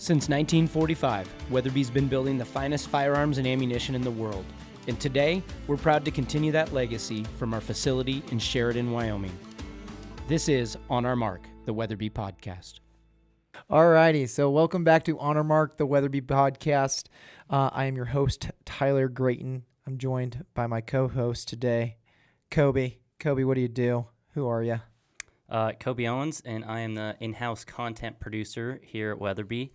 Since 1945, Weatherby's been building the finest firearms and ammunition in the world. And today, we're proud to continue that legacy from our facility in Sheridan, Wyoming. This is On Our Mark, the Weatherby Podcast. Alrighty, so welcome back to On Our Mark, the Weatherby Podcast. I am your host, Tyler Grayton. I'm joined by my co-host today, Kobe. Kobe, what do you do? Who are you? Kobe Owens, and I am the in-house content producer here at Weatherby.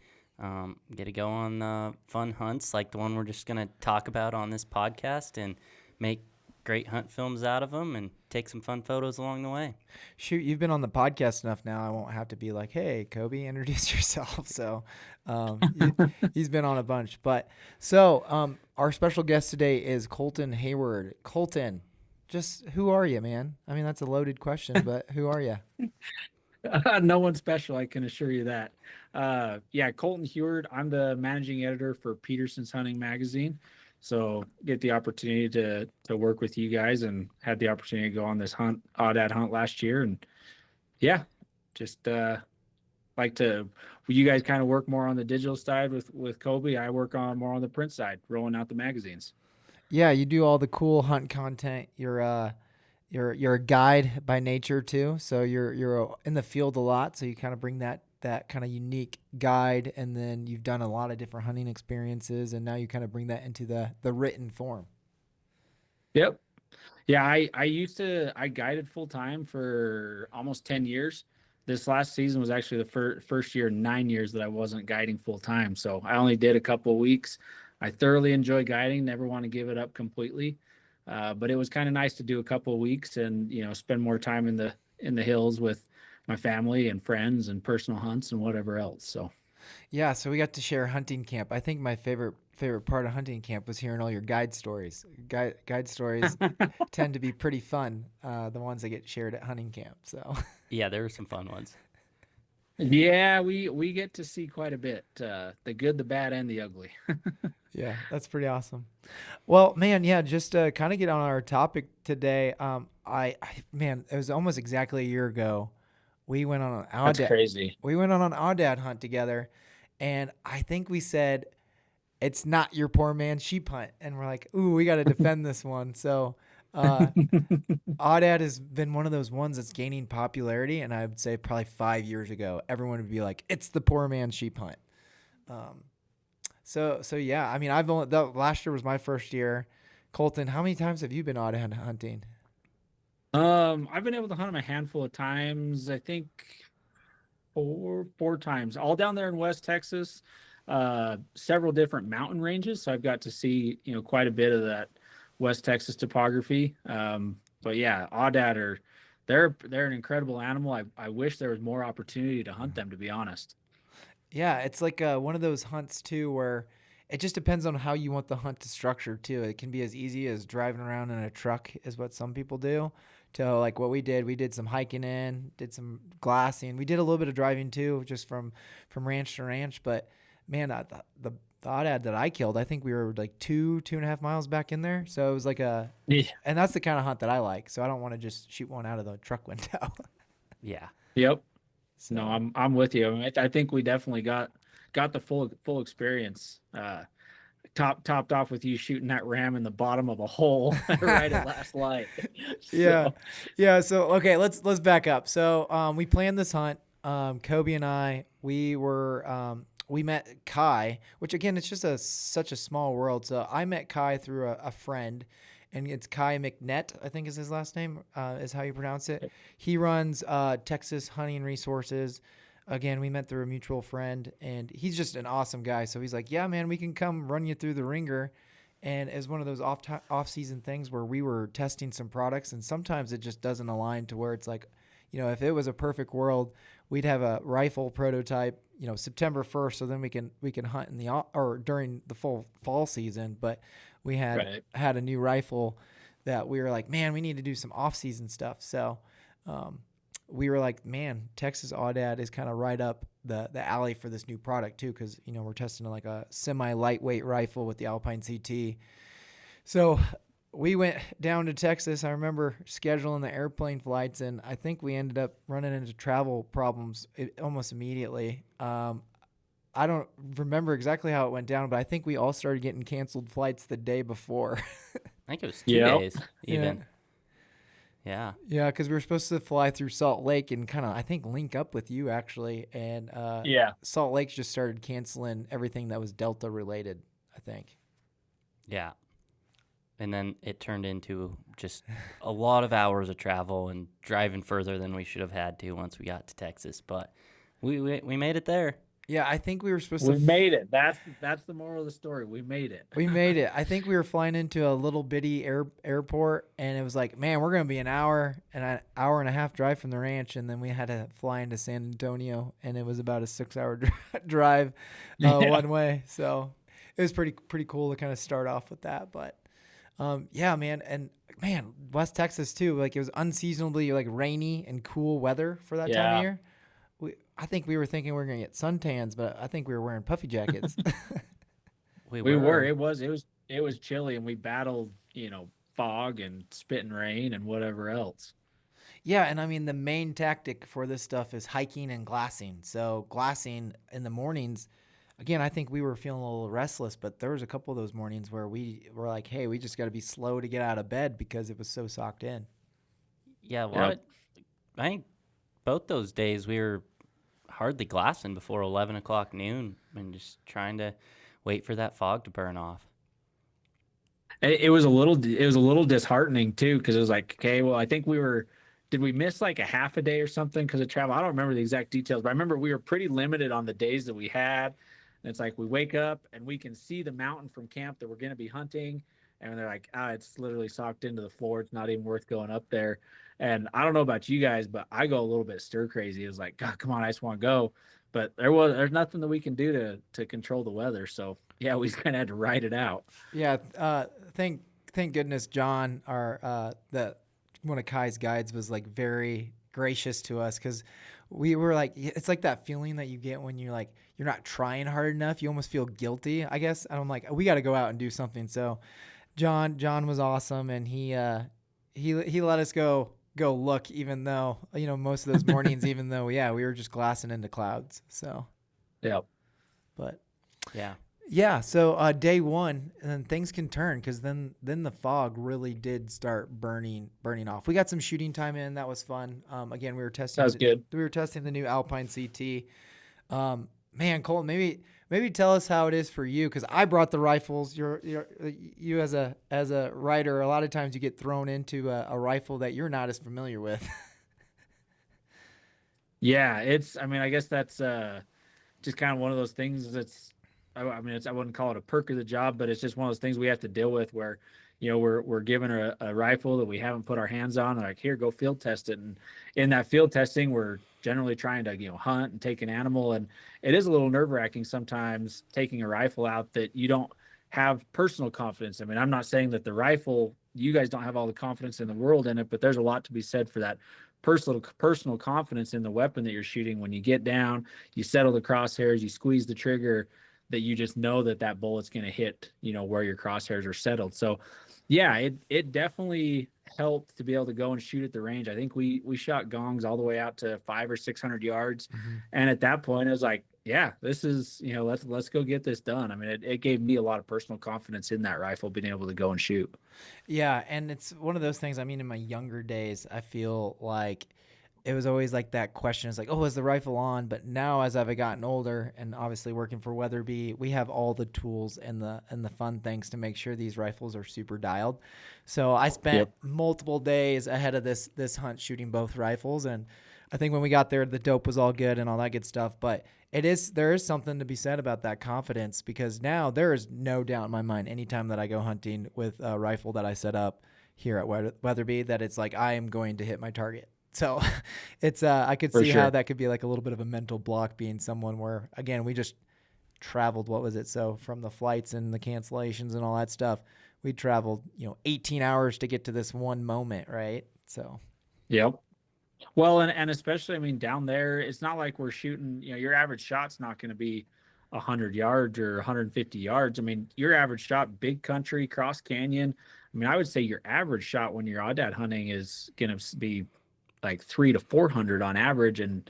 Get to go on fun hunts like the one we're just going to talk about on this podcast and make great hunt films out of them and take some fun photos along the way. Shoot, you've been on the podcast enough now. I won't have to be like, hey, Kobe, introduce yourself. So he's been on a bunch. But so our special guest today is Colton Heward. Colton, just who are you, man? I mean, that's a loaded question, but who are you? No one special, I can assure you that. Colton Heward. I'm the managing editor for Petersen's Hunting Magazine. So get the opportunity to work with you guys and had the opportunity to go on this Aoudad hunt last year. And just like to, you guys kind of work more on the digital side with Kobe. I work on more on the print side, rolling out the magazines. Yeah, you do all the cool hunt content. You're a guide by nature too, so you're in the field a lot. So you kind of bring that kind of unique guide, and then you've done a lot of different hunting experiences, and now you kind of bring that into the written form. Yep. Yeah, I guided full time for almost 10 years. This last season was actually the first year in 9 years that I wasn't guiding full time. So I only did a couple of weeks. I thoroughly enjoy guiding, never want to give it up completely. But it was kind of nice to do a couple of weeks and, spend more time in the hills with my family and friends and personal hunts and whatever else. So, yeah, so we got to share hunting camp. I think my favorite part of hunting camp was hearing all your guide stories. Guide stories tend to be pretty fun, the ones that get shared at hunting camp. So, yeah, there were some fun ones. Yeah, we get to see quite a bit, the good, the bad, and the ugly. Yeah, that's pretty awesome. Well, man, yeah, just to kind of get on our topic today, it was almost exactly a year ago. We went on an Aoudad. That's crazy. We went on an Aoudad hunt together, and I think we said, it's not your poor man's sheep hunt. And we're like, ooh, we got to defend this one. So Aoudad has been one of those ones that's gaining popularity, and I would say probably 5 years ago, everyone would be like, it's the poor man's sheep hunt. So yeah, I mean, last year was my first year. Colton, how many times have you been Aoudad hunting? I've been able to hunt them a handful of times. I think four times, all down there in West Texas, several different mountain ranges. So I've got to see, quite a bit of that West Texas topography. But yeah, Aoudad they're an incredible animal. I wish there was more opportunity to hunt them, to be honest. Yeah, it's like one of those hunts too, where it just depends on how you want the hunt to structure too. It can be as easy as driving around in a truck is what some people do, to like what we did some hiking in, did some glassing. We did a little bit of driving too, just from ranch to ranch. But man, the Aoudad that I killed, I think we were like 2.5 miles back in there. So it was like and that's the kind of hunt that I like. So I don't want to just shoot one out of the truck window. Yeah. Yep. So. No, I'm with you. I think we definitely got the full experience. Topped off with you shooting that ram in the bottom of a hole right at last light. Yeah. So okay, let's back up. So we planned this hunt. Kobe and I, we met Kai, which again, it's just such a small world. So I met Kai through a friend, and it's Kai McNett, I think is his last name, is how you pronounce it. He runs Texas Hunting Resources. Again, we met through a mutual friend, and he's just an awesome guy. So he's like, yeah, man, we can come run you through the ringer. And as one of those off-season things where we were testing some products, and sometimes it just doesn't align to where it's like, if it was a perfect world, we'd have a rifle prototype, September 1st, so then we can hunt or during the full fall season. But we had a new rifle that we were like, man, we need to do some off-season stuff. So we were like, man, Texas Aoudad is kind of right up the alley for this new product too, because we're testing like a semi-lightweight rifle with the Alpine CT. So we went down to Texas. I remember scheduling the airplane flights, and I think we ended up running into travel problems almost immediately. I don't remember exactly how it went down, but I think we all started getting canceled flights the day before. I think it was 2 Yep. days even. Yeah. Yeah, because we were supposed to fly through Salt Lake and kind of, I think, link up with you actually. And Yeah. Salt Lake just started canceling everything that was Delta related, I think. Yeah. And then it turned into just a lot of hours of travel and driving further than we should have had to once we got to Texas. But we made it there. Yeah, I think we were supposed We to. made it. That's the moral of the story. We made it. We made it. I think we were flying into a little bitty airport, and it was like, man, we're gonna be an hour and a half drive from the ranch, and then we had to fly into San Antonio, and it was about a 6-hour drive one way. So it was pretty cool to kind of start off with that. But yeah, man, and man, West Texas too. Like it was unseasonably like rainy and cool weather for that time of year. I think we were thinking we were gonna get suntans, but I think we were wearing puffy jackets. We were. It was chilly, and we battled, fog and spitting rain and whatever else. Yeah, and I mean the main tactic for this stuff is hiking and glassing. So glassing in the mornings, again, I think we were feeling a little restless, but there was a couple of those mornings where we were like, hey, we just got to be slow to get out of bed because it was so socked in. Yeah, I think both those days we were hardly glassing before 11 o'clock noon and just trying to wait for that fog to burn off. It was a little disheartening too, because it was like, okay, well, I think did we miss like a half a day or something because of travel? I don't remember the exact details, but I remember we were pretty limited on the days that we had. And it's like we wake up and we can see the mountain from camp that we're going to be hunting. And they're like, it's literally socked into the floor. It's not even worth going up there. And I don't know about you guys, but I go a little bit stir crazy. It was like, God, come on, I just want to go. But there's nothing that we can do to control the weather. So yeah, we kind of had to ride it out. Yeah, thank goodness John, one of Kai's guides, was like very gracious to us, because we were like, it's like that feeling that you get when you're like you're not trying hard enough. You almost feel guilty, I guess. And I'm like, we got to go out and do something. So John was awesome, and he let us go look, even though most of those mornings, even though we were just glassing into clouds. So yeah, but yeah. So day one, and then things can turn, because then the fog really did start burning off. We got some shooting time in. That was fun. Again, we were testing. That was good. We were testing the new Alpine CT. Man, Colton, maybe tell us how it is for you, because I brought the rifles. You as a writer, a lot of times you get thrown into a rifle that you're not as familiar with. Yeah, I guess that's just kind of one of those things that's, I wouldn't call it a perk of the job, but it's just one of those things we have to deal with where, we're given a rifle that we haven't put our hands on. They're like, here, go field test it. And in that field testing, we're generally trying to, hunt and take an animal. And it is a little nerve-wracking sometimes taking a rifle out that you don't have personal confidence. I mean, I'm not saying that the rifle, you guys don't have all the confidence in the world in it, but there's a lot to be said for that personal confidence in the weapon that you're shooting. When you get down, you settle the crosshairs, you squeeze the trigger, that you just know that bullet's going to hit, where your crosshairs are settled. So yeah, it definitely helped to be able to go and shoot at the range. I think we shot gongs all the way out to 500 or 600 yards. Mm-hmm. And at that point, it was like, yeah, this is, let's go get this done. I mean, it gave me a lot of personal confidence in that rifle, being able to go and shoot. Yeah. And it's one of those things, I mean, in my younger days, I feel like it was always like that question is like, oh, is the rifle on? But now, as I've gotten older and obviously working for Weatherby, we have all the tools and the fun things to make sure these rifles are super dialed. So I spent multiple days ahead of this hunt shooting both rifles. And I think when we got there, the dope was all good and all that good stuff. But there is something to be said about that confidence, because now there is no doubt in my mind, anytime that I go hunting with a rifle that I set up here at Weatherby, that it's like I am going to hit my target. So it's I could see how that could be like a little bit of a mental block, being someone where, again, we just traveled, what was it? So from the flights and the cancellations and all that stuff, we traveled, 18 hours to get to this one moment, right? So yep. Well, and especially, I mean, down there, it's not like we're shooting, your average shot's not going to be 100 yards or 150 yards. I mean, your average shot, big country, cross canyon. I mean, I would say your average shot when you're Aoudad hunting is going to be like 300 to 400 on average, and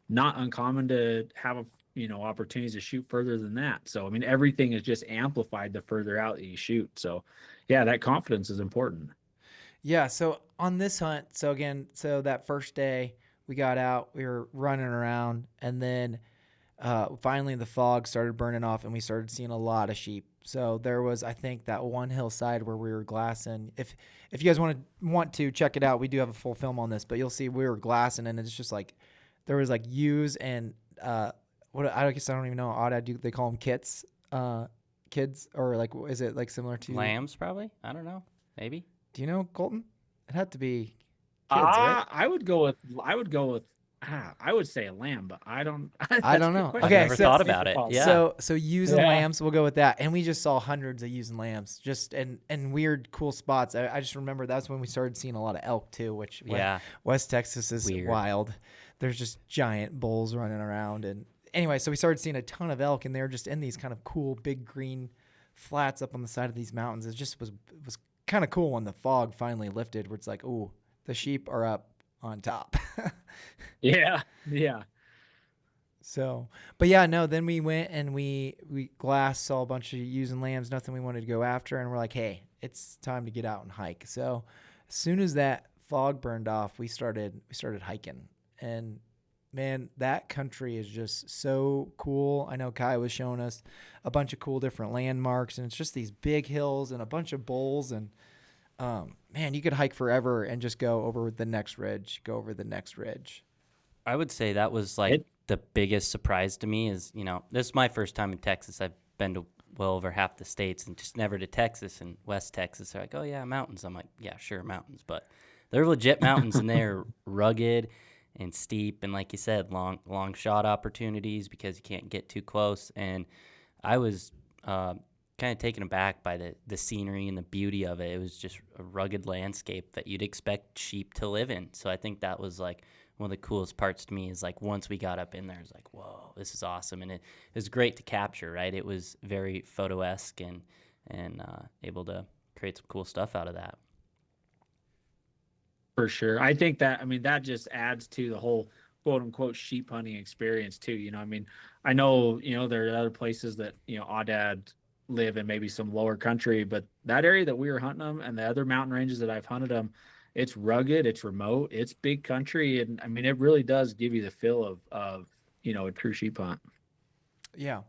not uncommon to have opportunities to shoot further than that. So, I mean, everything is just amplified the further out that you shoot. So, yeah, that confidence is important. Yeah. So on this hunt, so that first day we got out, we were running around, and then finally the fog started burning off and we started seeing a lot of sheep. So there was, I think, that one hillside where we were glassing. If you guys want to check it out, we do have a full film on this, but you'll see we were glassing, and it's just like there was like ewes and what, I guess I don't even know, Aoudad, they call them kids, or like, is it like similar to lambs? Probably, I don't know, maybe. Do you know, Colton? It had to be kids, right? I would say a lamb, but I don't. I don't know. I've Okay, never thought about it. Yeah. So ewes and lambs, we'll go with that. And we just saw hundreds of ewes and lambs, just in weird, cool spots. I just remember that's when we started seeing a lot of elk too, which West Texas is weird. Wild. There's just giant bulls running around, and anyway, so we started seeing a ton of elk, and they're just in these kind of cool big green flats up on the side of these mountains. It just was kind of cool when the fog finally lifted, where it's like, ooh, the sheep are up on top. Yeah. So, but yeah, no, then we went and we glassed, saw a bunch of ewes and lambs, nothing we wanted to go after, and we're like, hey, it's time to get out and hike. So as soon as that fog burned off, we started hiking, and man, that country is just so cool. I know Kai was showing us a bunch of cool different landmarks, and it's just these big hills and a bunch of bowls, and man, you could hike forever and just go over the next ridge, I would say that was like the biggest surprise to me is, this is my first time in Texas. I've been to well over half the states and just never to Texas, and West Texas. They're like, oh yeah, mountains. I'm like, yeah, sure, mountains, but they're legit mountains, and they're rugged and steep, and like you said, long shot opportunities because you can't get too close. And I was kind of taken aback by the scenery and the beauty of it. It was just a rugged landscape that you'd expect sheep to live in. So I think that was like one of the coolest parts to me, is like once we got up in there, it's like, whoa, this is awesome. And it was great to capture, right? It was very photo-esque and able to create some cool stuff out of that. For sure. I think that just adds to the whole quote unquote sheep hunting experience too. I know, there are other places that, Aoudad live in, maybe some lower country, but that area that we were hunting them and the other mountain ranges that I've hunted them, it's rugged, it's remote, it's big country. And I mean, it really does give you the feel of a true sheep hunt. Yeah.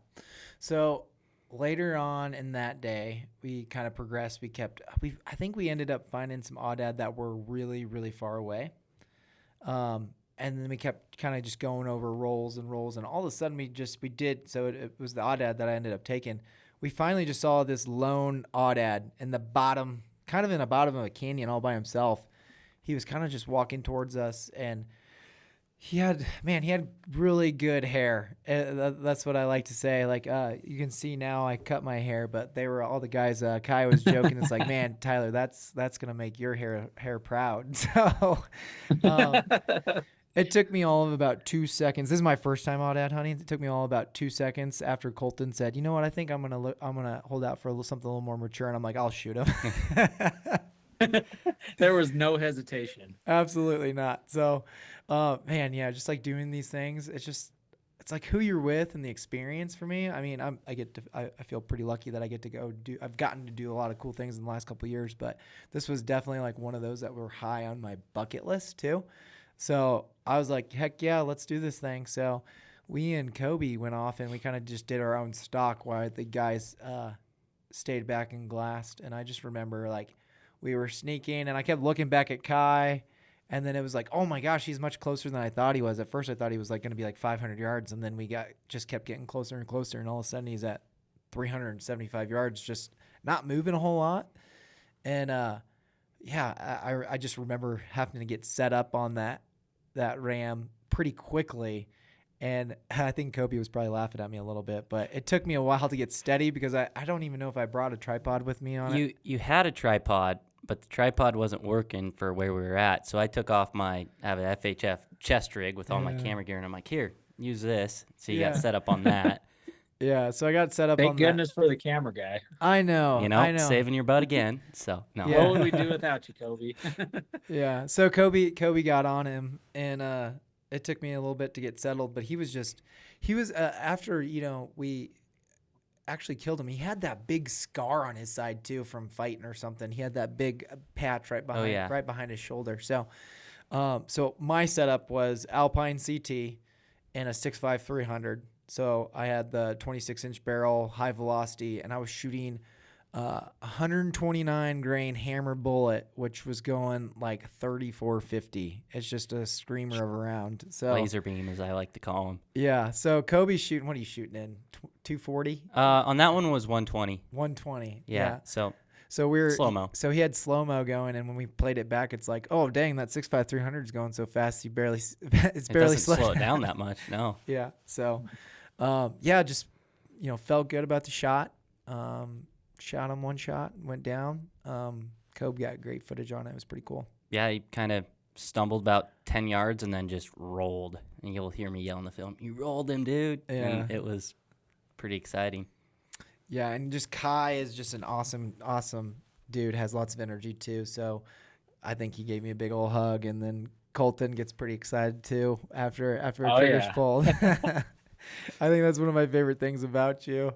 So later on in that day, we kind of progressed. I think we ended up finding some Aoudad that were really, really far away. And then we kept kind of just going over rolls and rolls. And all of a sudden it was the Aoudad that I ended up taking. We finally just saw this lone Aoudad in the bottom of a canyon all by himself. He was kind of just walking towards us, and he had really good hair. That's what I like to say. Like, you can see now I cut my hair, but they were all the guys. Kai was joking. It's like, man, Tyler, that's going to make your hair proud. So, it took me all of about 2 seconds. This is my first time Aoudad hunting. It took me all about 2 seconds after Colton said, you know what, I think I'm gonna hold out for something a little more mature, and I'm like, I'll shoot him. There was no hesitation. Absolutely not. So, man, yeah, just like doing these things, it's like who you're with and the experience for me. I mean, I feel pretty lucky that I get to I've gotten to do a lot of cool things in the last couple of years, but this was definitely like one of those that were high on my bucket list too. So I was like, heck yeah, let's do this thing. So we and Kobe went off, and we kind of just did our own stock while the guys stayed back and glassed. And I just remember like we were sneaking, and I kept looking back at Kai, and then it was like, oh my gosh, he's much closer than I thought he was. At first I thought he was like going to be like 500 yards, and then we just kept getting closer and closer, and all of a sudden he's at 375 yards, just not moving a whole lot. And I just remember having to get set up on that ram pretty quickly, and I think Kobe was probably laughing at me a little bit, but it took me a while to get steady because I don't even know if I brought a tripod with me on it. You had a tripod, but the tripod wasn't working for where we were at, so I took off I have an FHF chest rig with all my camera gear, and I'm like, here, use this. So you got set up on that. Yeah, so I got set up on that. Thank goodness for the camera guy. I know. Saving your butt again. So, no. Yeah. What would we do without you, Kobe? Yeah, so Kobe got on him, and It took me a little bit to get settled, but he was after, we actually killed him. He had that big scar on his side too from fighting or something. He had that big patch right behind his shoulder. So, so my setup was Alpine CT and a 6.5 300. So I had the 26-inch barrel, high velocity, and I was shooting 129 grain hammer bullet, which was going like 3450. It's just a screamer of a round. So laser beam, as I like to call them. Yeah. So Kobe's shooting. What are you shooting in? 240. On that one was 120. 120. Yeah. So we were slow mo. So he had slow mo going, and when we played it back, it's like, oh dang, that 6.5 300 is going so fast. It barely doesn't slow it down that much. No. Yeah. So, just felt good about the shot. Shot him one shot, went down. Kobe got great footage on it. It was pretty cool. Yeah, he kind of stumbled about 10 yards and then just rolled. And you'll hear me yell in the film, "You rolled him, dude." Yeah. And it was pretty exciting. Yeah, and just Kai is just an awesome dude, has lots of energy too. So I think he gave me a big old hug, and then Colton gets pretty excited too after a trigger's pulled. I think that's one of my favorite things about you.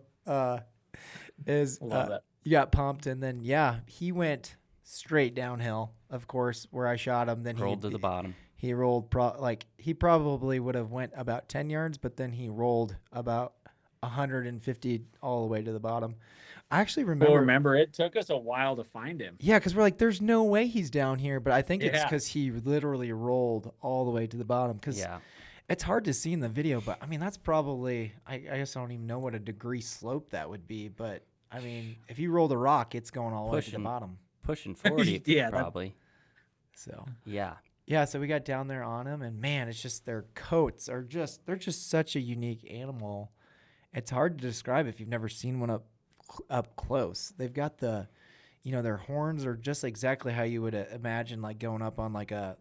Is you got pumped, and then he went straight downhill, of course, where I shot him. Then rolled to the bottom. He rolled he probably would have went about 10 yards, but then he rolled about 150 all the way to the bottom. I actually remember it took us a while to find him. Yeah, because we're like, there's no way he's down here, but I think it's because he literally rolled all the way to the bottom. Because it's hard to see in the video, but I mean, that's probably, I guess I don't even know what a degree slope that would be, but I mean, if you roll the rock, it's going all the way to the bottom. Pushing 40, probably. So. Yeah. Yeah, so we got down there on them, and man, it's just their coats they're just such a unique animal. It's hard to describe if you've never seen one up close. They've got their horns are just exactly how you would imagine, like going up on like a.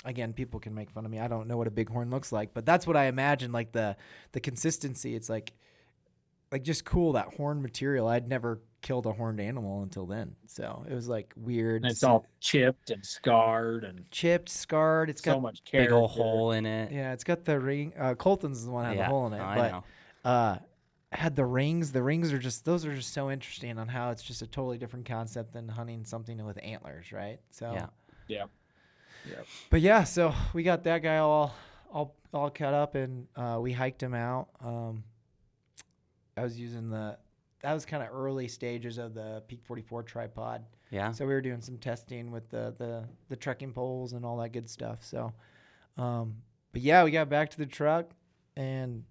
Again, people can make fun of me. I don't know what a bighorn looks like, but that's what I imagine. Like the consistency, it's like just cool, that horn material. I'd never killed a horned animal until then, so it was like weird. And it's all chipped and scarred scarred. It's got so much character. Big old hole in it. Yeah, it's got the ring. Colton's is the one that had the hole in it, had the rings. The rings are just so interesting on how it's just a totally different concept than hunting something with antlers, right? So yeah. But yeah, so we got that guy all cut up, and we hiked him out. I was using that was kind of early stages of the Peak 44 tripod. Yeah. So we were doing some testing with the trekking poles and all that good stuff. So, but yeah, we got back to the truck, and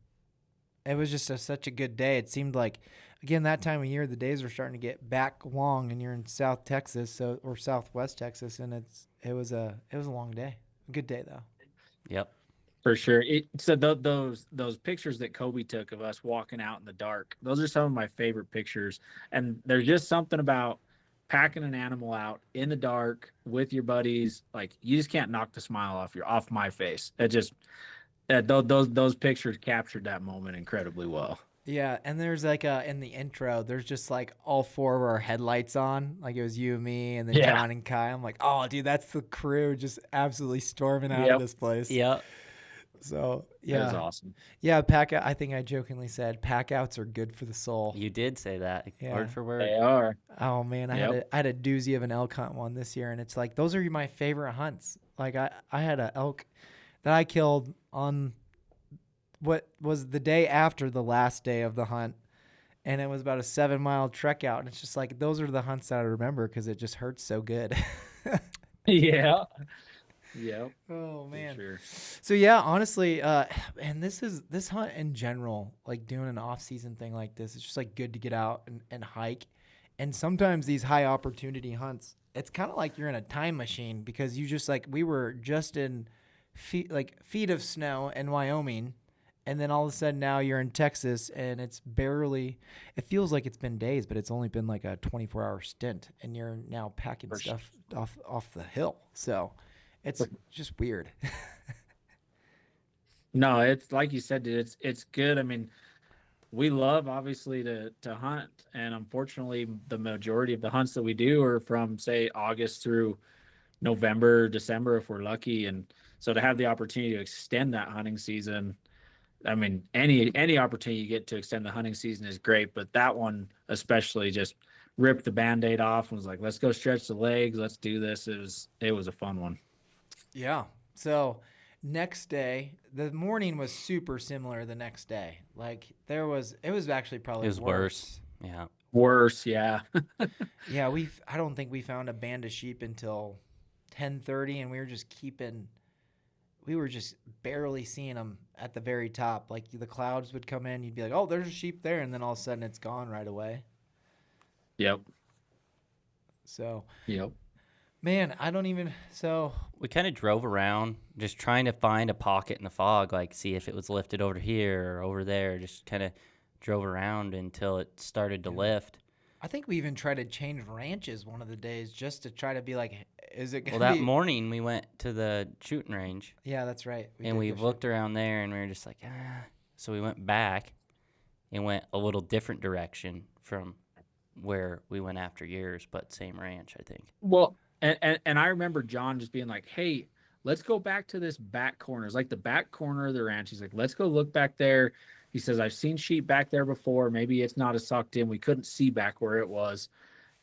it was just such a good day. It seemed like, again, that time of year, the days were starting to get back long, and you're in South Texas, or Southwest Texas, and it was a long day. A good day though. Yep. For sure. So those pictures that Kobe took of us walking out in the dark, those are some of my favorite pictures. And there's just something about packing an animal out in the dark with your buddies. Like, you just can't knock the smile off my face. It just those pictures captured that moment incredibly well. Yeah, and there's like in the intro, there's just like all four of our headlights on. Like, it was you and me, and then John and Kai. I'm like, oh, dude, that's the crew just absolutely storming out of this place. Yep. So yeah, that was awesome. Yeah, I think I jokingly said pack-outs are good for the soul. You did say that word for word. They are. Oh man, I had a doozy of an elk hunt one this year, and it's like, those are my favorite hunts. Like, I had an elk that I killed on what was the day after the last day of the hunt, and it was about a 7-mile trek out, and it's just like, those are the hunts that I remember because it just hurts so good. Yeah. Yeah. Oh man. Sure. So yeah, honestly, and this hunt in general, like doing an off-season thing like this, it's just like good to get out and hike. And sometimes these high opportunity hunts, it's kind of like you're in a time machine, because you just like, we were just in feet of snow in Wyoming, and then all of a sudden now you're in Texas, and it feels like it's been days, but it's only been like a 24-hour stint, and you're now packing stuff off the hill. So it's just weird. No, it's like you said, dude, it's good. I mean, we love obviously to hunt, and unfortunately the majority of the hunts that we do are from, say, August through November, December, if we're lucky. And So to have the opportunity to extend that hunting season, I mean, any opportunity you get to extend the hunting season is great, but that one especially just ripped the Band-Aid off and was like, let's go stretch the legs, let's do this. It was a fun one. Yeah. So next day, the morning was super similar the next day. Like it was actually probably It was worse. Yeah. Worse, yeah. Yeah, I don't think we found a band of sheep until 10:30, and we were just barely seeing them at the very top. Like the clouds would come in, you'd be like, "Oh, there's a sheep there," and then all of a sudden it's gone right away. Yep. So, Yep. man, I don't even. So We kind of drove around just trying to find a pocket in the fog, like see if it was lifted over here or over there. Just kind of drove around until it started to lift. I think we even tried to change ranches one of the days just to try to be like, is it going Well, to that be? morning we went to the shooting range Yeah, that's right. and we looked around there and we were just like, ah. So we went back and went a little different direction from where we went after yours, but same ranch, I think. Well, and I remember John just being like, hey, let's go back to this back corner. It's like the back corner of the ranch. He's like, let's go look back there. He says, I've seen sheep back there before. Maybe it's not as sucked in. We couldn't see back where it was.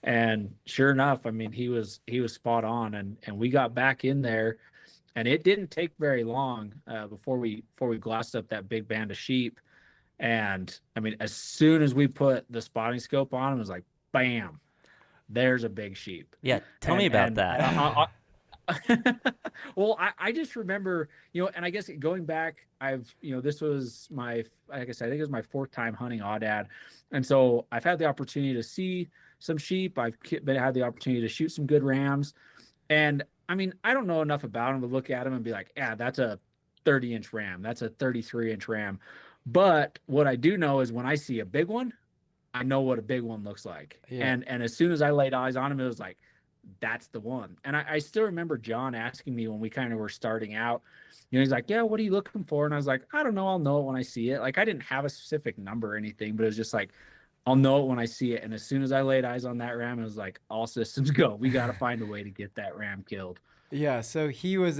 And sure enough, I mean, he was spot on. And we got back in there, and it didn't take very long before we glassed up that big band of sheep. And I mean, as soon as we put the spotting scope on, it was like, bam, there's a big sheep. Yeah, tell me about that. Well, I just remember, and I guess going back, this was like I said, I think it was my 4th time hunting Aoudad. And so I've had the opportunity to see some sheep. I've had the opportunity to shoot some good rams. And I mean, I don't know enough about them to look at them and be like, yeah, that's a 30-inch ram. That's a 33-inch ram. But what I do know is when I see a big one, I know what a big one looks like. Yeah. And as soon as I laid eyes on him, it was like, that's the one. And I still remember John asking me when we kind of were starting out, he's like, yeah, what are you looking for? And I was like, I don't know. I'll know it when I see it. Like, I didn't have a specific number or anything, but it was just like, I'll know it when I see it. And as soon as I laid eyes on that ram, it was like, all systems go. We got to find a way to get that ram killed. Yeah. So he was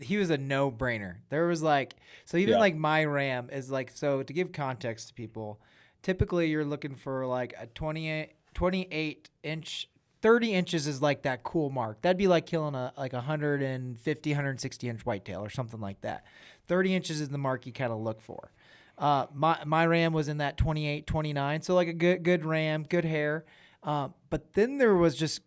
he was a no-brainer. There was like, so even like my ram is like, so to give context to people, typically you're looking for like a 28 inch, 30 inches is like that cool mark. That'd be like killing a 150, 160 inch whitetail or something like that. 30 inches is the mark you kind of look for. My ram was in that 28, 29. So like a good ram, good hair. But then there was just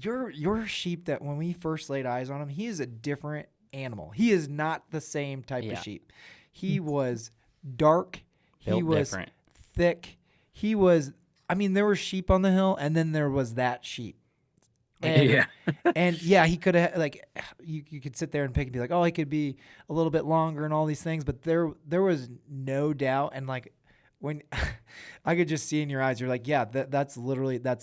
your sheep that when we first laid eyes on him, he is a different animal. He is not the same type of sheep. He was dark. He was different. Thick. He was, I mean, there were sheep on the hill, and then there was that sheep. And, and yeah, he could have, like, you could sit there and pick and be like, oh, he could be a little bit longer and all these things, but there was no doubt. And like, when I could just see in your eyes, you're like, yeah, that's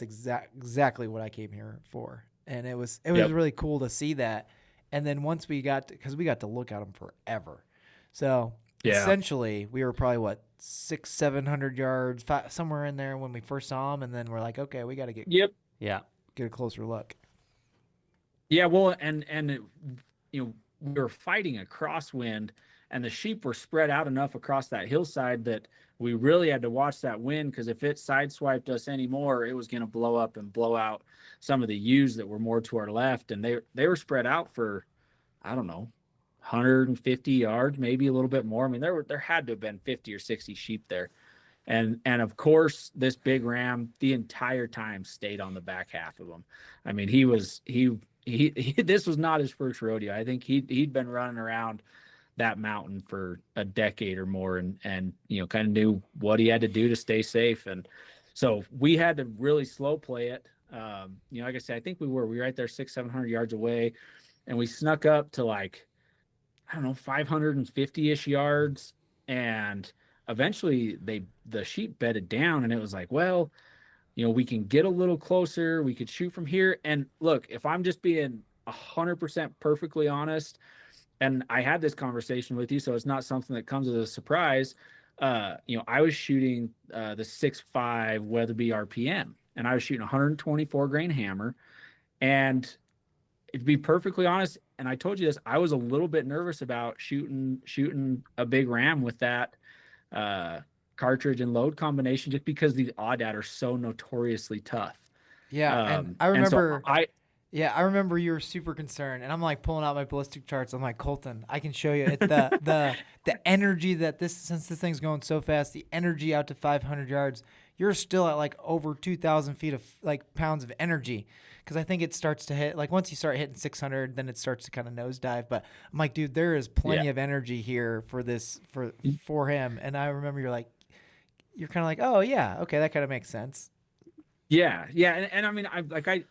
exactly what I came here for. And it was really cool to see that. And then once because we got to look at them forever. So essentially we were probably 600-700 yards, somewhere in there when we first saw them. And then we're like, okay, we got to get a closer look. Yeah. Well, and we were fighting a crosswind, and the sheep were spread out enough across that hillside that we really had to watch that wind, because if it sideswiped us anymore, it was going to blow up and blow out some of the ewes that were more to our left. And they were spread out for, I don't know, 150 yards, maybe a little bit more. I mean, there had to have been 50 or 60 sheep there. And of course, this big ram the entire time stayed on the back half of him. I mean, he this was not his first rodeo. I think he'd been running around that mountain for a decade or more, and kind of knew what he had to do to stay safe. And so we had to really slow play it. Like I said, I think we were right there 600-700 yards away, and we snuck up to like, I don't know, 550-ish yards, and eventually the sheep bedded down, and it was like, well, we can get a little closer, we could shoot from here. And look, if I'm just being 100% perfectly honest, and I had this conversation with you, so it's not something that comes as a surprise. I was shooting the 6.5 Weatherby RPM, and I was shooting 124 grain hammer. And to be perfectly honest, and I told you this, I was a little bit nervous about shooting a big ram with that cartridge and load combination, just because these Aoudad are so notoriously tough. Yeah, and I And so remember. Yeah, I remember you were super concerned, and I'm like pulling out my ballistic charts. I'm like, Colton, I can show you the energy that since this thing's going so fast, the energy out to 500 yards, you're still at like over 2,000 feet of like pounds of energy, because I think it starts to hit like once you start hitting 600, then it starts to kind of nosedive. But I'm like, dude, there is plenty of energy here for this for him. And I remember you're kind of like, oh yeah, okay, that kind of makes sense. Yeah, and I mean,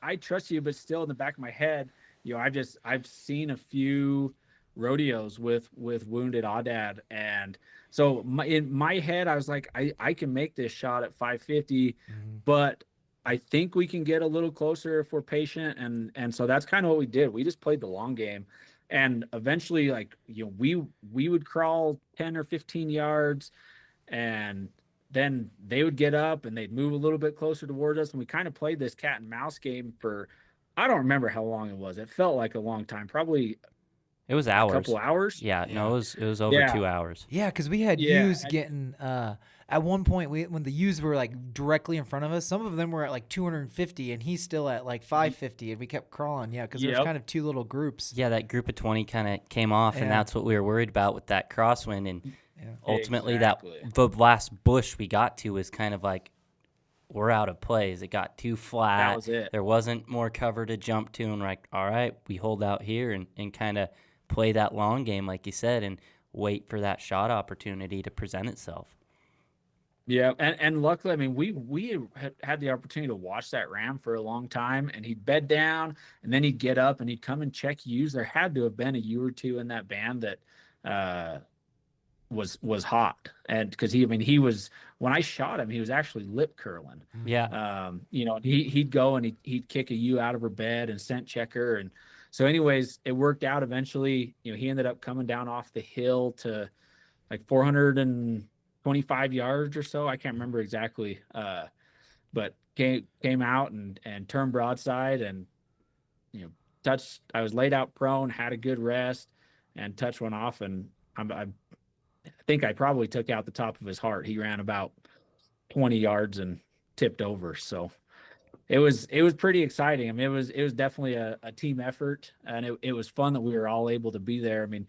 I trust you, but still in the back of my head, I've seen a few rodeos with wounded Aoudad, and so in my head, I was like, I can make this shot at 550, but I think we can get a little closer if we're patient, and so that's kind of what we did. We just played the long game, and eventually, like we would crawl 10 or 15 yards, and then they would get up and they'd move a little bit closer towards us. And we kind of played this cat and mouse game for, I don't remember how long it was. It felt like a long time, probably it was hours. A couple hours. Yeah. No, it was over 2 hours. Yeah. Cause we had ewes getting, at one point when the ewes were like directly in front of us, some of them were at like 250 and he's still at like 550 and we kept crawling. Yeah. Cause there's kind of two little groups. Yeah. That group of 20 kind of came off and that's what we were worried about with that crosswind. And ultimately the last bush we got to was kind of like, we're out of plays. It got too flat. That was it. There wasn't more cover to jump to. And we're like, all right, we hold out here and kind of play that long game, like you said, and wait for that shot opportunity to present itself. Yeah, and luckily, I mean, we had the opportunity to watch that ram for a long time, and he'd bed down, and then he'd get up, and he'd come and check ewes. There had to have been a ewe or two in that band that was hot, and because he was, when I shot him, he was actually lip curling. Yeah. He'd go and he'd kick a ewe out of her bed and scent check her, and so anyways, it worked out eventually. He ended up coming down off the hill to like 425 yards or so. I can't remember exactly, but came out and turned broadside and touched. I was laid out prone, had a good rest, and touch went off, and I think I probably took out the top of his heart. He ran about 20 yards and tipped over. So it was pretty exciting. I mean, it was definitely a team effort, and it was fun that we were all able to be there. I mean,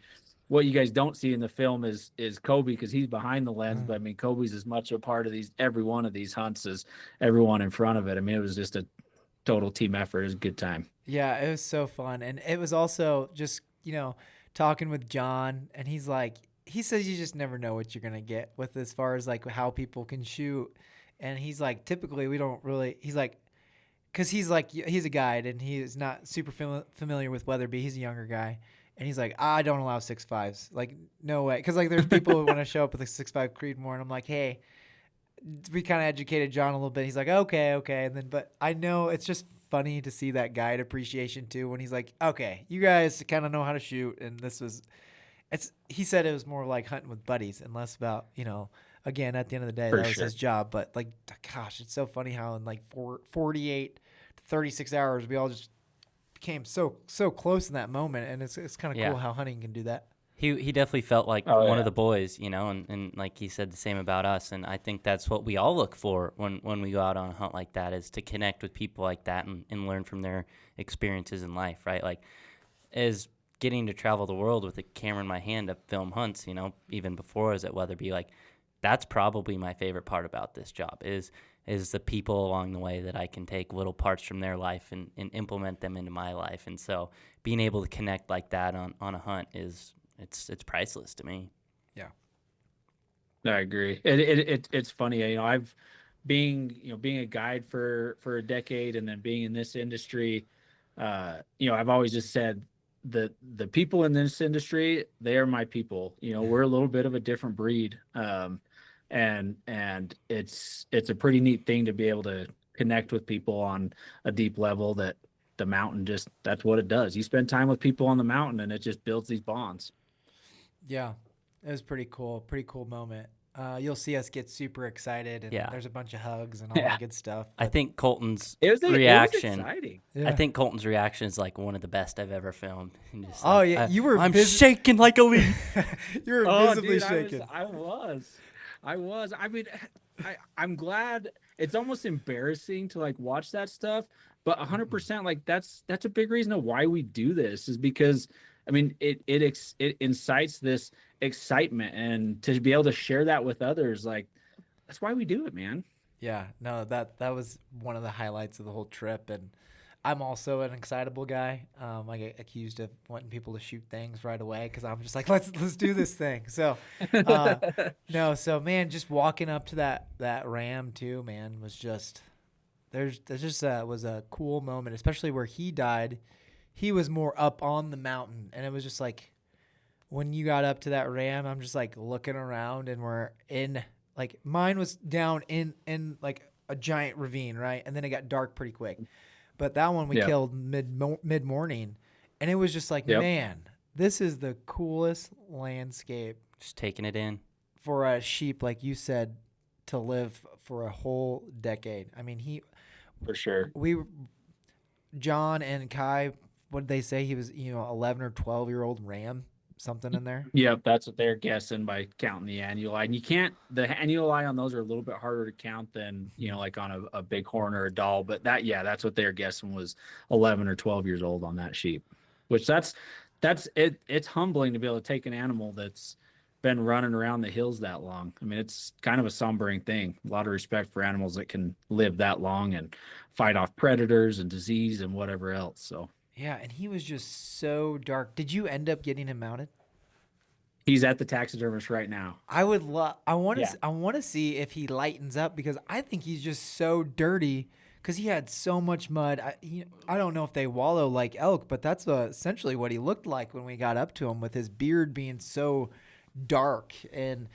what you guys don't see in the film is Kobe, because he's behind the lens, but I mean, Kobe's as much a part of every one of these hunts as everyone in front of it. I mean, it was just a total team effort. It was a good time. Yeah, it was so fun. And it was also just, talking with John, and he says you just never know what you're going to get with as far as like how people can shoot. And he's like, typically we don't really, he's like, because he's a guide and he is not super familiar with Weatherby. He's a younger guy. And he's like, I don't allow 6.5s. Like, no way. Because like there's people who want to show up with a 6.5 Creedmoor. And I'm like, hey, we kind of educated John a little bit. He's like, okay. And then, but I know it's just funny to see that guide appreciation too, when he's like, okay, you guys kind of know how to shoot. And he said it was more like hunting with buddies and less about, again, at the end of the day, that was his job. But like, gosh, it's so funny how in like 48 to 36 hours, we all just became so close in that moment. And it's kind of cool how hunting can do that. He definitely felt like one of the boys, and like he said the same about us. And I think that's what we all look for when we go out on a hunt like that, is to connect with people like that and learn from their experiences in life, right? Like, as getting to travel the world with a camera in my hand to film hunts, even before I was at Weatherby, like, that's probably my favorite part about this job is the people along the way that I can take little parts from their life and implement them into my life. And so being able to connect like that on a hunt it's priceless to me. Yeah, I agree. It's funny. I've being a guide for a decade, and then being in this industry, I've always just said the people in this industry, they are my people. We're a little bit of a different breed, and it's a pretty neat thing to be able to connect with people on a deep level. That the mountain that's what it does. You spend time with people on the mountain, and it just builds these bonds. Yeah, it was pretty cool moment. You'll see us get super excited, and Yeah. there's a bunch of hugs and all that good stuff. I think Colton's It was reaction. exciting. Yeah. I think Colton's reaction is like one of the best I've ever filmed. And just Oh, like, yeah, you were I'm vis- shaking like a leaf. you were Oh, visibly dude, shaken. I was. I mean, I'm glad. It's almost embarrassing to like watch that stuff, but 100% like that's a big reason of why we do this is because I mean it incites this excitement, and to be able to share that with others, like that's why we do it, man. Yeah, no, that was one of the highlights of the whole trip, and I'm also an excitable guy. I get accused of wanting people to shoot things right away because I'm just like, let's do this thing. So, no, so man, just walking up to that ram too, man, was just there's just was a cool moment, especially where he died. He was more up on the mountain, and it was just like when you got up to that ram, I'm just like looking around, and we're in like mine was down in like a giant ravine, right, and then it got dark pretty quick. But that one we killed mid morning, and it was just like, man, this is the coolest landscape. Just taking it in. For a sheep, like you said, to live for a whole decade. I mean, For sure. John and Kai, what did they say? He was, 11 or 12-year-old ram, something in there. Yep, that's what they're guessing by counting the annuli. And the annuli on those are a little bit harder to count than, like on a bighorn or a doll. But that's what they're guessing was 11 or 12 years old on that sheep, which that's it. It's humbling to be able to take an animal that's been running around the hills that long. I mean, it's kind of a sombering thing. A lot of respect for animals that can live that long and fight off predators and disease and whatever else. So. Yeah, and he was just so dark. Did you end up getting him mounted? He's at the taxidermist right now. I want to see if he lightens up because I think he's just so dirty because he had so much mud. I don't know if they wallow like elk, but that's essentially what he looked like when we got up to him with his beard being so dark and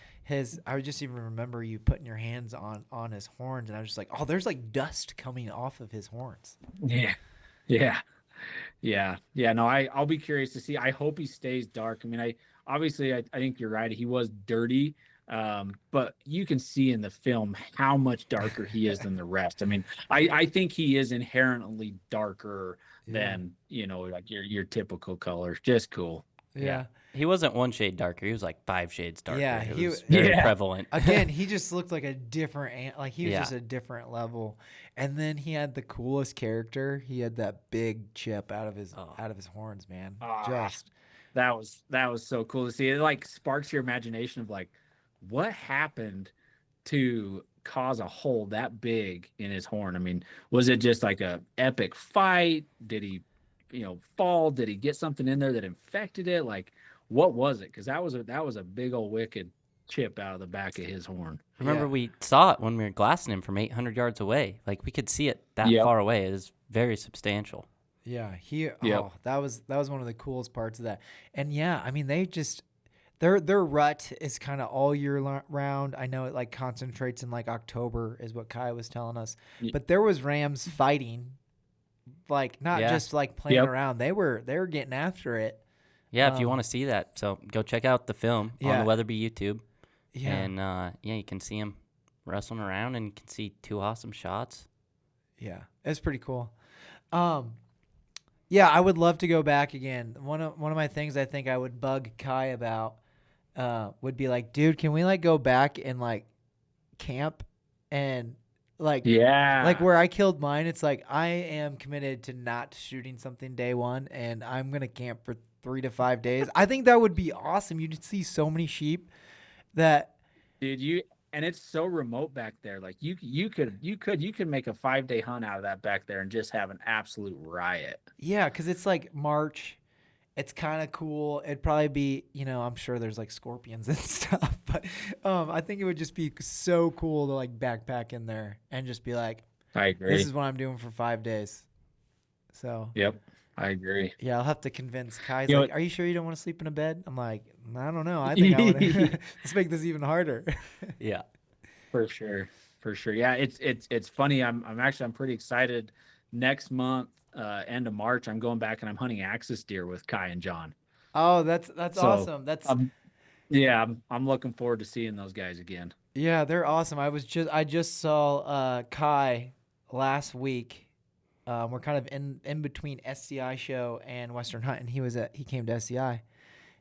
I just even remember you putting your hands on his horns, and I was just like, oh, there's like dust coming off of his horns. Yeah. No, I'll be curious to see. I hope he stays dark. I mean, I think you're right. He was dirty, but you can see in the film how much darker he is than the rest. I mean, I think he is inherently darker than, like your typical color. Just cool. Yeah. He wasn't one shade darker. He was like 5 shades darker. Yeah, it was very prevalent. Again, he just looked like a different, like he was just a different level. And then he had the coolest character. He had that big chip out of his horns, man. That was so cool to see. It like sparks your imagination of like, what happened to cause a hole that big in his horn? I mean, was it just like a epic fight? Did he, fall? Did he get something in there that infected it? Like, what was it? Because that was a big old wicked chip out of the back of his horn. Remember, we saw it when we were glassing him from 800 yards away. Like, we could see it that far away. It was very substantial. Yeah, that was one of the coolest parts of that. And yeah, I mean, they just their rut is kind of all year round. I know it like concentrates in like October is what Kai was telling us. But there was rams fighting, like not just like playing around. They were getting after it. Yeah, if you want to see that, so go check out the film on the Weatherby YouTube. Yeah. And you can see him wrestling around, and you can see 2 awesome shots. Yeah, it's pretty cool. Yeah, I would love to go back again. One of my things I think I would bug Kai about would be like, dude, can we like go back and like camp and like where I killed mine? It's like I am committed to not shooting something day one, and I'm gonna camp for 3 to 5 days. I think that would be awesome. You'd see so many sheep that, dude. And it's so remote back there. Like you could make a 5-day hunt out of that back there and just have an absolute riot. Yeah, because it's like March. It's kind of cool. It'd probably be, I'm sure there's like scorpions and stuff, but I think it would just be so cool to like backpack in there and just be like, I agree. This is what I'm doing for 5 days. So. Yep. I agree. Yeah, I'll have to convince Kai. Like, are you sure you don't want to sleep in a bed? I'm like, I don't know. I think I want to. Let's make this even harder. Yeah, for sure. Yeah, it's funny. I'm pretty excited. Next month, end of March, I'm going back and I'm hunting axis deer with Kai and John. Oh, that's awesome. That's Yeah, I'm looking forward to seeing those guys again. Yeah, they're awesome. I just saw Kai last week. We're kind of in between SCI show and Western Hunt, and he came to SCI,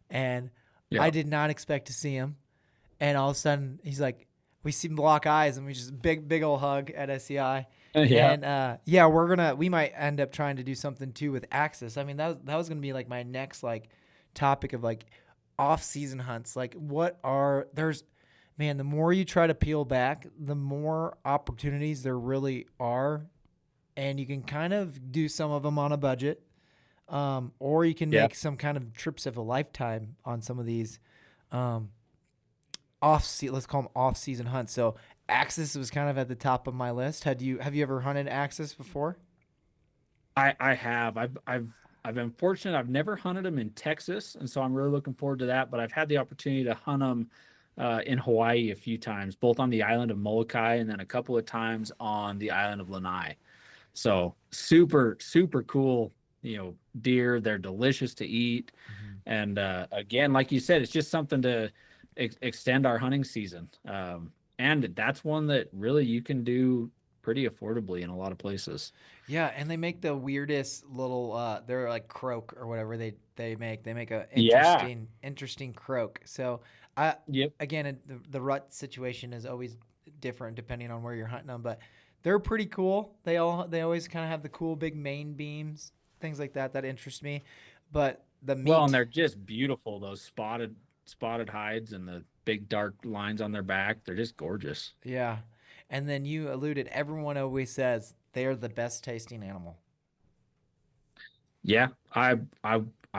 and Yeah. I did not expect to see him. And all of a sudden, he's like, we see him lock eyes, and we just big old hug at SCI. Yeah. And we might end up trying to do something too with Axis. I mean, that was gonna be like my next like topic of like off-season hunts. Like, man, the more you try to peel back, the more opportunities there really are, and you can kind of do some of them on a budget, or you can make some kind of trips of a lifetime on some of these. Let's call them off-season hunts. So Axis was kind of at the top of my list. Have you ever hunted Axis before? I have. I've been fortunate. I've never hunted them in Texas, and so I'm really looking forward to that. But I've had the opportunity to hunt them in Hawaii a few times, both on the island of Molokai and then a couple of times on the island of Lanai. So super cool. Deer. They're delicious to eat, and again, like you said, it's just something to extend our hunting season. And that's one that really you can do pretty affordably in a lot of places. Yeah, and they make the weirdest little they're like croak or whatever they make. They make a interesting croak. So again, the rut situation is always different depending on where you're hunting them, but they're pretty cool. They always kind of have the cool big main beams, things like that interest me. But the meat, and they're just beautiful, those spotted hides and the big dark lines on their back. They're just gorgeous. Yeah. And then you alluded, everyone always says they are the best tasting animal. Yeah, I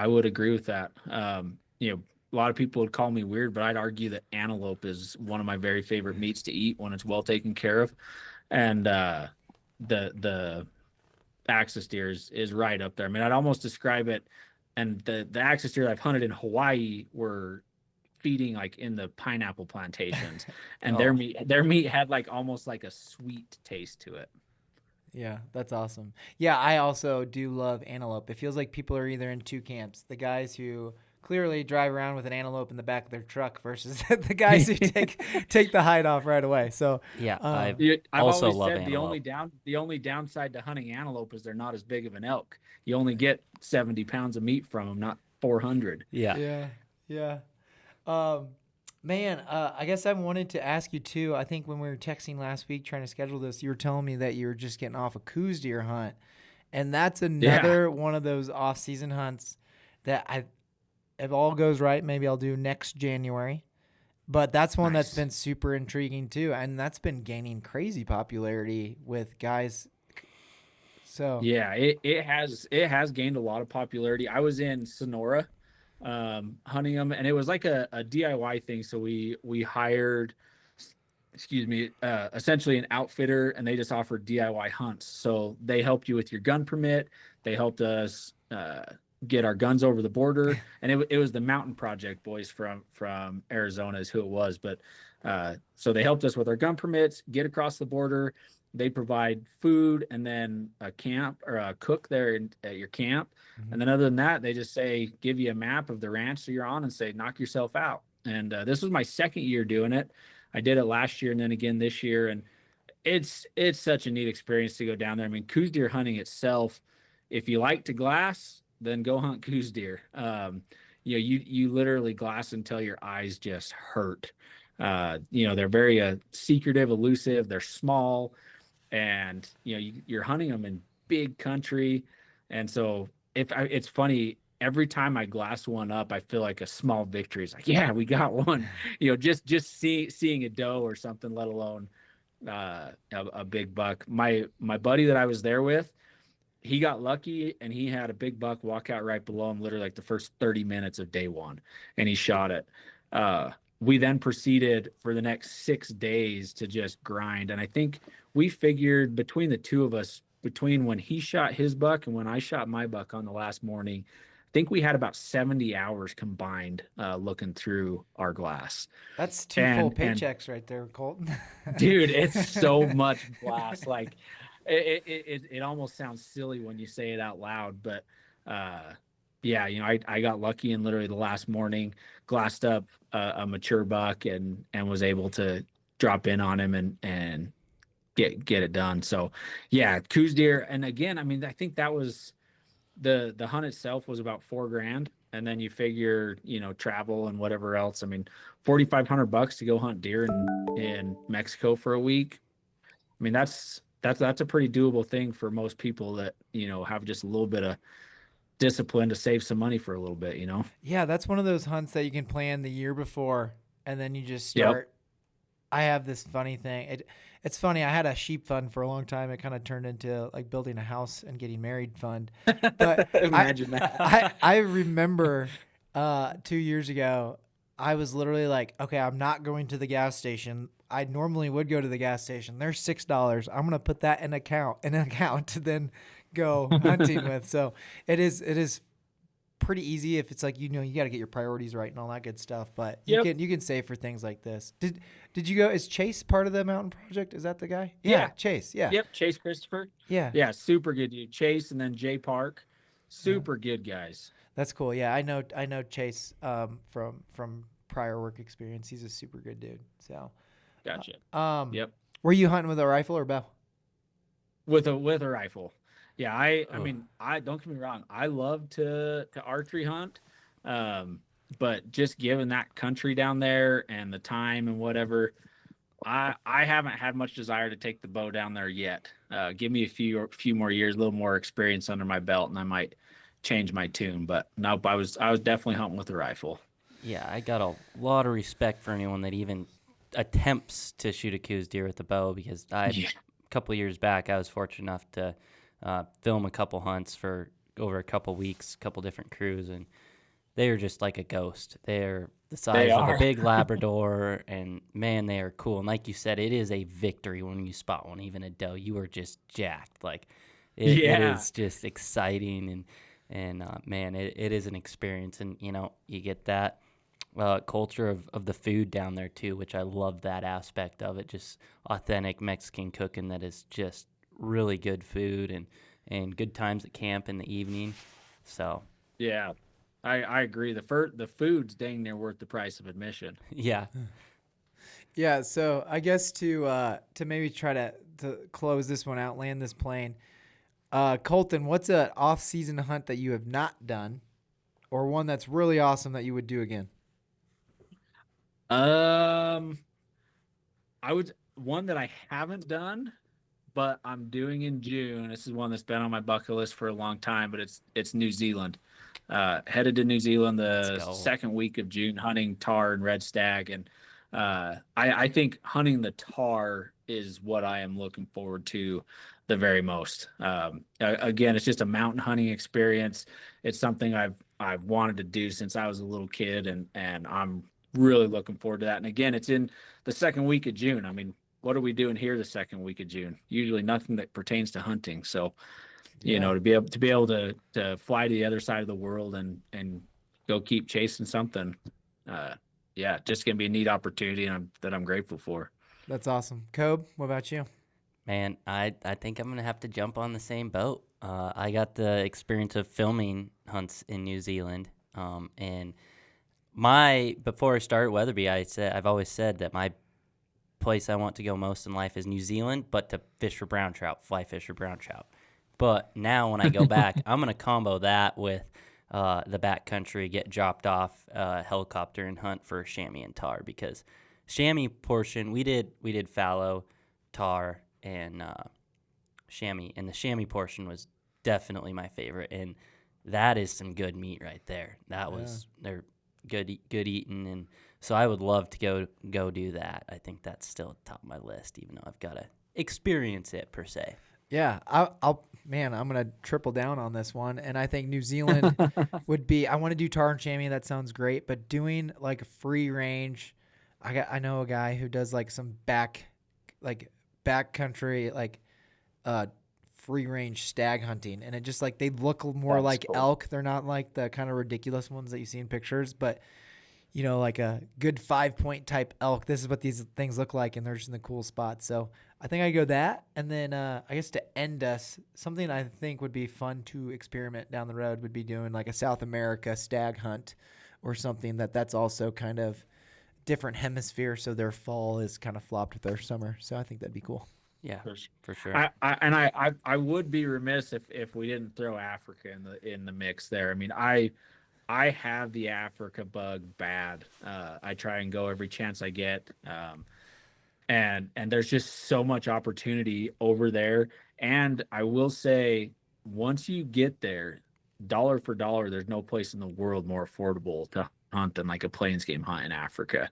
would agree with that. A lot of people would call me weird, but I'd argue that antelope is one of my very favorite meats to eat when it's well taken care of. And the axis deer is right up there. I mean, I'd almost describe it, and the axis deer I've hunted in Hawaii were feeding like in the pineapple plantations, and their meat had like almost like a sweet taste to it. Yeah, that's awesome. Yeah, I also do love antelope. It feels like people are either in two camps: the guys who clearly drive around with an antelope in the back of their truck versus the guys who take the hide off right away. So I've also always love said antelope. The only downside to hunting antelope is they're not as big of an elk. You only get 70 pounds of meat from them, not 400. Yeah. Man, I guess I wanted to ask you too. I think when we were texting last week trying to schedule this, you were telling me that you were just getting off a Coues deer hunt, and that's another one of those off-season hunts that if all goes right, maybe I'll do next January. But that's one that's been super intriguing too, and that's been gaining crazy popularity with guys. So yeah, it has gained a lot of popularity. I was in Sonora hunting them, and it was like a DIY thing. So we hired, essentially an outfitter, and they just offered DIY hunts. So they helped you with your gun permit. They helped us get our guns over the border, and it was the Mountain Project boys from Arizona is who it was. But so they helped us with our gun permits, get across the border. They provide food and then a camp or a cook there at your camp. Mm-hmm. And then other than that, they just give you a map of the ranch that you're on and say, knock yourself out. And this was my second year doing it. I did it last year and then again this year. And it's such a neat experience to go down there. I mean, Coues deer hunting itself, if you like to glass, then go hunt Coues deer. You literally glass until your eyes just hurt. They're very secretive, elusive. They're small. And you're hunting them in big country, and so it's funny, every time I glass one up, I feel like a small victory. It's like, yeah, we got one. Just seeing a doe or something, let alone a big buck. My buddy that I was there with, he got lucky, and he had a big buck walk out right below him, literally like the first 30 minutes of day one, and he shot it. We then proceeded for the next 6 days to just grind. And I think we figured between the two of us, between when he shot his buck and when I shot my buck on the last morning, I think we had about 70 hours combined looking through our glass. That's two full paychecks right there, Colton. Dude, it's so much glass. Like it almost sounds silly when you say it out loud, but yeah, I got lucky and literally the last morning glassed up a mature buck and was able to drop in on him and get it done. So yeah, Coues deer. And again, I mean, I think that was the hunt itself was about $4,000. And then you figure, travel and whatever else. I mean, $4,500 to go hunt deer in Mexico for a week. I mean, that's a pretty doable thing for most people that, have just a little bit of discipline to save some money for a little bit. Yeah, that's one of those hunts that you can plan the year before, and then you just Yep. start. I have this funny thing. It's funny. I had a sheep fund for a long time. It kind of turned into like building a house and getting married fund. But Imagine that. I remember 2 years ago, I was literally like, okay, I'm not going to the gas station. I normally would go to the gas station. There's $6. I'm gonna put that in an account to then go hunting with. So it is pretty easy if it's like you got to get your priorities right and all that good stuff. But Yep. you can save for things like this. Did you go? Is Chase part of the mountain project? Is that the guy? Yeah. Chase. Yeah, Yep, Chase Christopher. yeah. Yeah, super good dude. Chase and then Jay Park, super good guys. That's cool. Yeah, I know Chase from prior work experience. He's a super good dude. So, Gotcha. Yep. Yep, Were you hunting with a rifle or bow? with a rifle. Yeah, I mean, I don't get me wrong. I love to archery hunt, but just given that country down there and the time and whatever, I haven't had much desire to take the bow down there yet. Give me a few more years, a little more experience under my belt, and I might change my tune. But nope, I was definitely hunting with a rifle. Yeah, I got a lot of respect for anyone that even attempts to shoot a Coues deer with a bow, because a couple of years back, I was fortunate enough to film a couple hunts for over a couple weeks, couple different crews, and they are just like a ghost. They're the size of a big Labrador, and man, they are cool. And like you said, it is a victory when you spot one, even a doe. You are just jacked. Like it is just exciting, and man, it is an experience. And you get that culture of the food down there too, which I love that aspect of it. Just authentic Mexican cooking that is just really good food, and good times at camp in the evening. So Yeah, I agree. The food's dang near worth the price of admission. yeah. Yeah. So I guess to maybe try to close this one out, land this plane. Colton, what's an off-season hunt that you have not done, or one that's really awesome that you would do again? One that I haven't done, but I'm doing in June. This is one that's been on my bucket list for a long time, but it's New Zealand. Headed to New Zealand the second week of June, hunting tar and red stag, and I think hunting the tar is what I am looking forward to the very most. Again, it's just a mountain hunting experience. It's something I've wanted to do since I was a little kid, and I'm really looking forward to that. And again, it's in the second week of June. I mean, what are we doing here the second week of June? Usually nothing that pertains to hunting. So, to be able to fly to the other side of the world and go keep chasing something, just gonna be a neat opportunity, and that I'm grateful for. That's awesome. Cobe, what about you? Man, I think I'm gonna have to jump on the same boat. I got the experience of filming hunts in New Zealand, and before I started Weatherby, I've always said that my place I want to go most in life is New Zealand, but to fish for brown trout, fly fish for brown trout. But now when I go back, I'm gonna combo that with the backcountry, get dropped off helicopter and hunt for chamois and tar, because chamois portion we did fallow, tar, and chamois, and the chamois portion was definitely my favorite, and that is some good meat right there. They're good eating, and so I would love to go do that. I think that's still at the top of my list, even though I've got to experience it per se. Yeah, I'm gonna triple down on this one, and I think New Zealand would be. I want to do tar and chamois. That sounds great, but doing like a free range, I know a guy who does like some backcountry free range stag hunting, and it just like they look more like elk. They're not like the kind of ridiculous ones that you see in pictures, but like a good 5-point type elk. This is what these things look like, and they're just in the cool spots. So I think I go that. And then I guess to end us, something I think would be fun to experiment down the road would be doing like a South America stag hunt or something that's also kind of different hemisphere. So their fall is kind of flopped with their summer. So I think that'd be cool. Yeah, for sure. I would be remiss if we didn't throw Africa in the mix there. I mean, I have the Africa bug bad. I try and go every chance I get. And there's just so much opportunity over there. And I will say, once you get there, dollar for dollar, there's no place in the world more affordable to hunt than like a plains game hunt in Africa.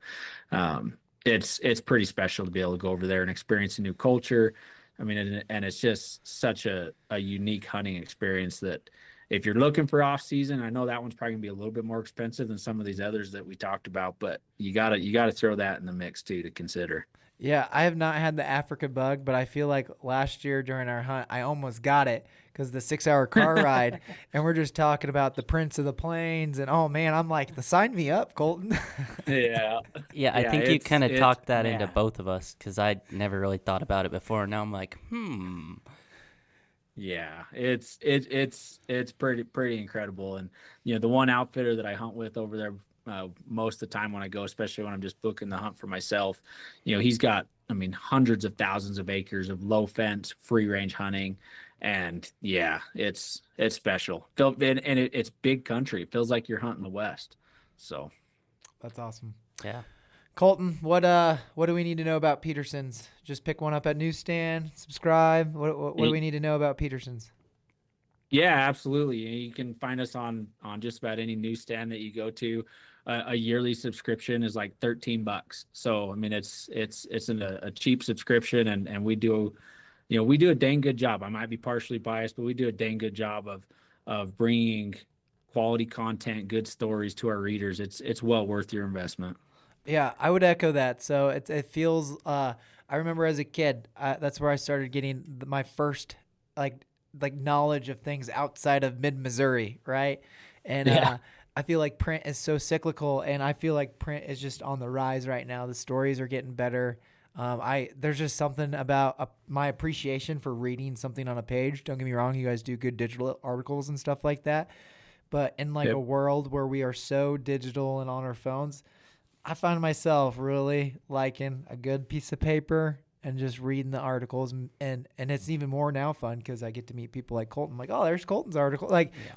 It's pretty special to be able to go over there and experience a new culture. I mean, and it's just such a unique hunting experience that if you're looking for off season, I know that one's probably gonna be a little bit more expensive than some of these others that we talked about, but you gotta throw that in the mix too to consider. Yeah, I have not had the Africa bug, but I feel like last year during our hunt, I almost got it because the 6-hour car ride, and we're just talking about the Prince of the Plains, and oh man, I'm like, sign me up, Colton. Yeah. Yeah, I think you kind of talked that into both of us because I never really thought about it before. Now I'm like, Yeah, it's pretty incredible. And the one outfitter that I hunt with over there most of the time when I go, especially when I'm just booking the hunt for myself, he's got, I mean, hundreds of thousands of acres of low fence, free range hunting. And yeah, it's special. It's big country. It feels like you're hunting the West. So That's awesome. yeah. Colton, what do we need to know about Petersens? Just pick one up at newsstand, subscribe. What do we need to know about Petersens? Yeah, absolutely. You can find us on just about any newsstand that you go to. A yearly subscription is like $13. So I mean, it's a cheap subscription, and we do, we do a dang good job. I might be partially biased, but we do a dang good job of bringing quality content, good stories to our readers. It's well worth your investment. Yeah, I would echo that. So it feels. I remember as a kid, that's where I started getting my first like knowledge of things outside of mid-Missouri, right? And I feel like print is so cyclical, and I feel like print is just on the rise right now. The stories are getting better. There's just something about my appreciation for reading something on a page. Don't get me wrong, you guys do good digital articles and stuff like that. But in a world where we are so digital and on our phones, I find myself really liking a good piece of paper and just reading the articles, and it's even more now fun because I get to meet people like Colton. I'm like, oh, there's Colton's article.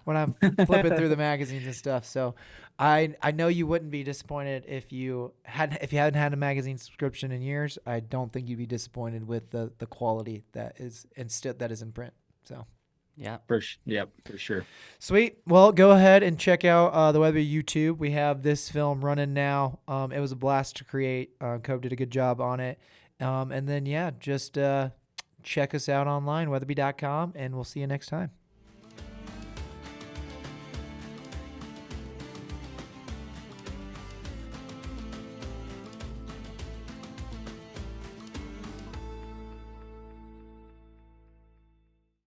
When I'm flipping through the magazines and stuff. So I know you wouldn't be disappointed if you hadn't had a magazine subscription in years. I don't think you'd be disappointed with the quality that is in print. So. Yeah. For sure. Sweet. Well, go ahead and check out the Weatherby YouTube. We have this film running now. It was a blast to create. Cove did a good job on it. And then, just check us out online, weatherby.com, and we'll see you next time.